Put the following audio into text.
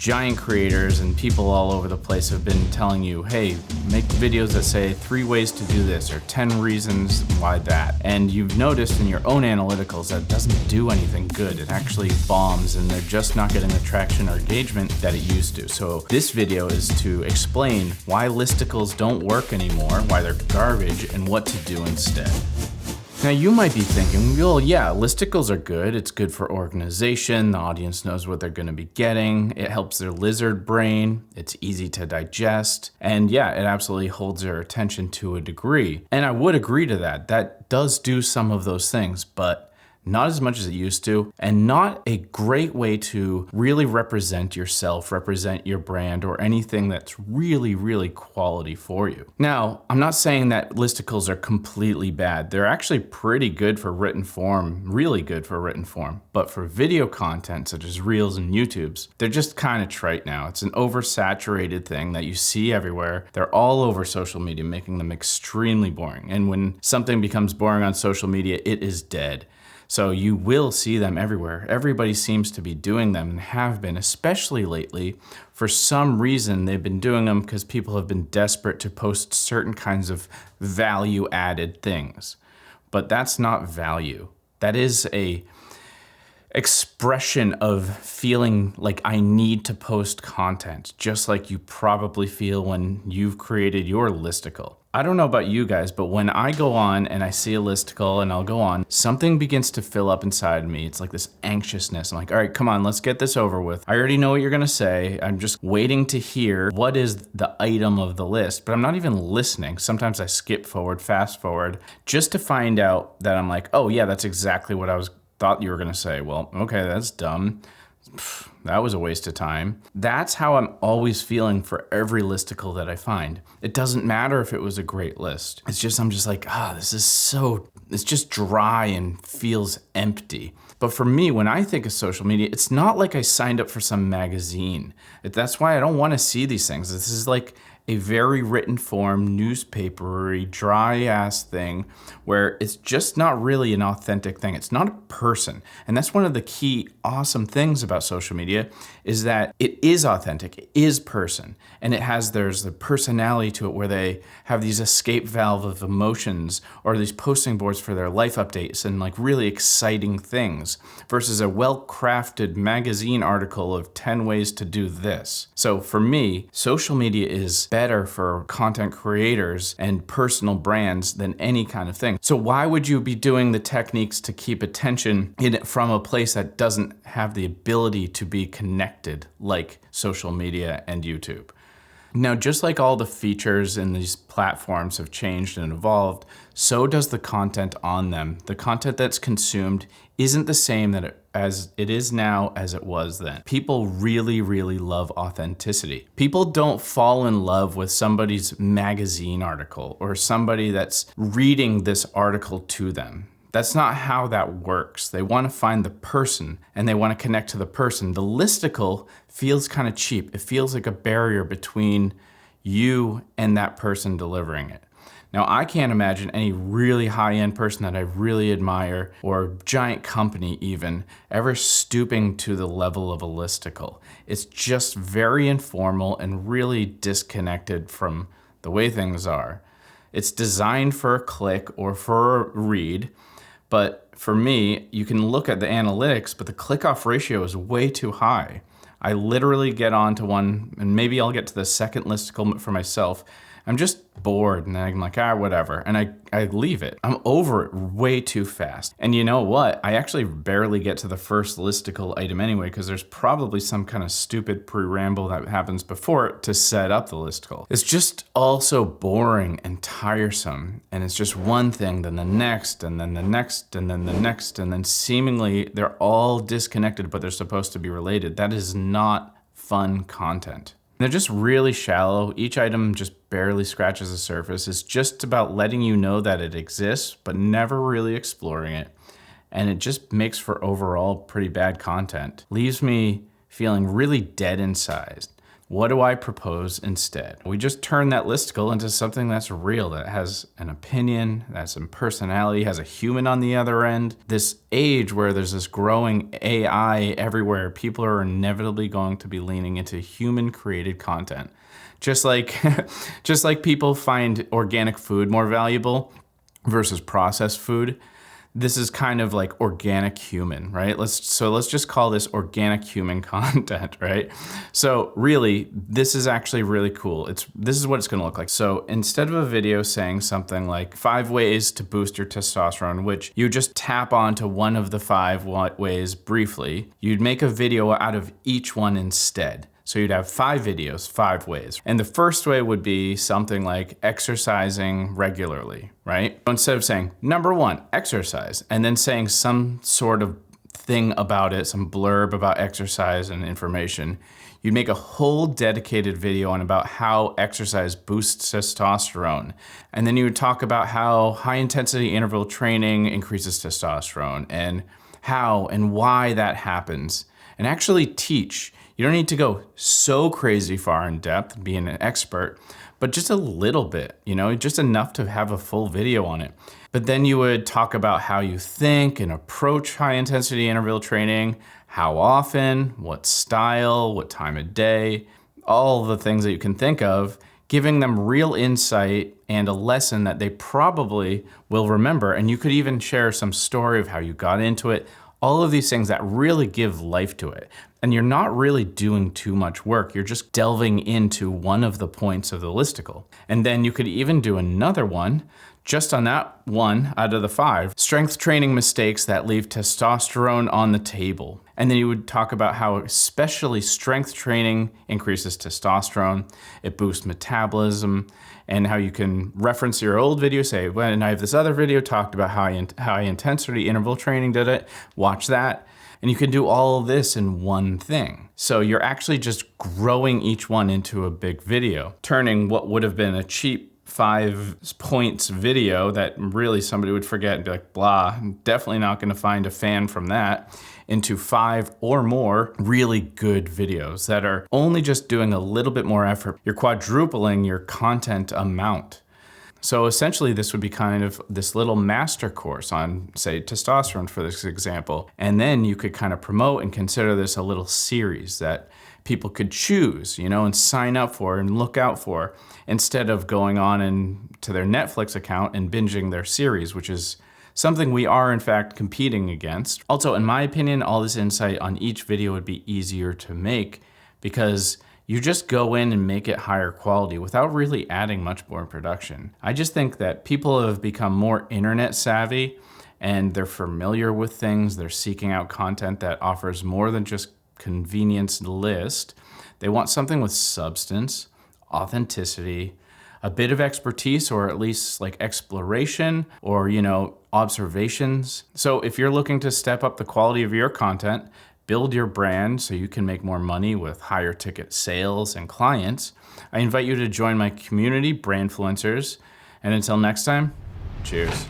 giant creators and people all over the place have been telling you, hey, make videos that say 3 ways to do this or 10 reasons why that. And you've noticed in your own analyticals that it doesn't do anything good. It actually bombs and they're just not getting the traction or engagement that it used to. So this video is to explain why listicles don't work anymore, why they're garbage, and what to do instead. Now you might be thinking, well, yeah, listicles are good. It's good for organization. The audience knows what they're gonna be getting. It helps their lizard brain. It's easy to digest. And yeah, it absolutely holds their attention to a degree. And I would agree to that. That does do some of those things, but not as much as it used to, and not a great way to really represent yourself, represent your brand, or anything that's really, really quality for you. Now, I'm not saying that listicles are completely bad. They're actually pretty good for written form, really good for written form. But for video content, such as Reels and YouTubes, they're just kind of trite now. It's an oversaturated thing that you see everywhere. They're all over social media, making them extremely boring. And when something becomes boring on social media, it is dead. So you will see them everywhere. Everybody seems to be doing them and have been, especially lately. For some reason, they've been doing them because people have been desperate to post certain kinds of value-added things. But that's not value. That is a expression of feeling like I need to post content, just like you probably feel when you've created your listicle. I don't know about you guys, but when I go on and I see a listicle and I'll go on, something begins to fill up inside me. It's like this anxiousness. I'm like, all right, come on, let's get this over with. I already know what you're gonna say. I'm just waiting to hear what is the item of the list, but I'm not even listening. Sometimes I skip forward, fast forward, just to find out that I'm like, oh yeah, that's exactly what I thought you were gonna say. Well, okay, that's dumb. That was a waste of time. That's how I'm always feeling for every listicle that I find. It doesn't matter if it was a great list. I'm just like, it's just dry and feels empty. But for me, when I think of social media, it's not like I signed up for some magazine. That's why I don't wanna see these things. This is like a very written form, newspapery, dry ass thing where it's just not really an authentic thing. It's not a person. And that's one of the key awesome things about social media is that it is authentic, it is person. And there's the personality to it where they have these escape valve of emotions or these posting boards for their life updates and like really exciting things versus a well-crafted magazine article of 10 ways to do this. So for me, social media is better for content creators and personal brands than any kind of thing. So why would you be doing the techniques to keep attention in it from a place that doesn't have the ability to be connected like social media and YouTube? Now, just like all the features in these platforms have changed and evolved, so does the content on them. The content that's consumed isn't the same as it is now as it was then. People really, really love authenticity. People don't fall in love with somebody's magazine article or somebody that's reading this article to them. That's not how that works. They want to find the person and they want to connect to the person. The listicle feels kind of cheap. It feels like a barrier between you and that person delivering it. Now, I can't imagine any really high-end person that I really admire or giant company even ever stooping to the level of a listicle. It's just very informal and really disconnected from the way things are. It's designed for a click or for a read. But for me, you can look at the analytics, but the click-off ratio is way too high. I literally get onto one, and maybe I'll get to the second listicle for myself. I'm just bored, and I'm like, whatever, and I leave it. I'm over it way too fast. And you know what? I actually barely get to the first listicle item anyway, because there's probably some kind of stupid pre-ramble that happens before it to set up the listicle. It's just also boring and tiresome, and it's just one thing, then the next, and then the next, and then the next, and then seemingly they're all disconnected, but they're supposed to be related. That is not fun content. They're just really shallow. Each item just barely scratches the surface. It's just about letting you know that it exists, but never really exploring it. And it just makes for overall pretty bad content. Leaves me feeling really dead inside. What do I propose instead? We just turn that listicle into something that's real, that has an opinion, that has some personality, has a human on the other end. This age where there's this growing AI everywhere, people are inevitably going to be leaning into human-created content. Just like, just like people find organic food more valuable versus processed food, this is kind of like organic human, right? Let's just call this organic human content, right? So really, this is actually really cool. This is what it's gonna look like. So instead of a video saying something like 5 ways to boost your testosterone, which you just tap onto one of the 5 ways briefly, you'd make a video out of each one instead. So you'd have 5 videos, 5 ways. And the first way would be something like exercising regularly, right? Instead of saying, number 1, exercise, and then saying some sort of thing about it, some blurb about exercise and information, you'd make a whole dedicated video on about how exercise boosts testosterone. And then you would talk about how high intensity interval training increases testosterone and how and why that happens, and actually teach. You don't need to go so crazy far in depth, being an expert, but just a little bit, you know, just enough to have a full video on it. But then you would talk about how you think and approach high intensity interval training, how often, what style, what time of day, all the things that you can think of, giving them real insight and a lesson that they probably will remember. And you could even share some story of how you got into it. All of these things that really give life to it. And you're not really doing too much work. You're just delving into one of the points of the listicle. And then you could even do another one just on that one out of the 5, strength training mistakes that leave testosterone on the table. And then you would talk about how especially strength training increases testosterone, it boosts metabolism, and how you can reference your old video, say, when I have this other video talked about how high intensity interval training did it, watch that. And you can do all of this in one thing. So you're actually just growing each one into a big video, turning what would have been a cheap 5 points video that really somebody would forget and be like, blah, I'm definitely not gonna find a fan from that, into 5 or more really good videos that are only just doing a little bit more effort. You're quadrupling your content amount. So essentially this would be kind of this little master course on, say, testosterone for this example. And then you could kind of promote and consider this a little series that people could choose, you know, and sign up for and look out for, instead of going on and to their Netflix account and binging their series, which is something we are in fact competing against. Also, in my opinion, all this insight on each video would be easier to make because you just go in and make it higher quality without really adding much more production. I just think that people have become more internet savvy and they're familiar with things. They're seeking out content that offers more than just convenience list. They want something with substance, authenticity, a bit of expertise, or at least like exploration or, you know, observations. So if you're looking to step up the quality of your content, build your brand so you can make more money with higher ticket sales and clients, I invite you to join my community, Brandfluencers. And until next time, cheers.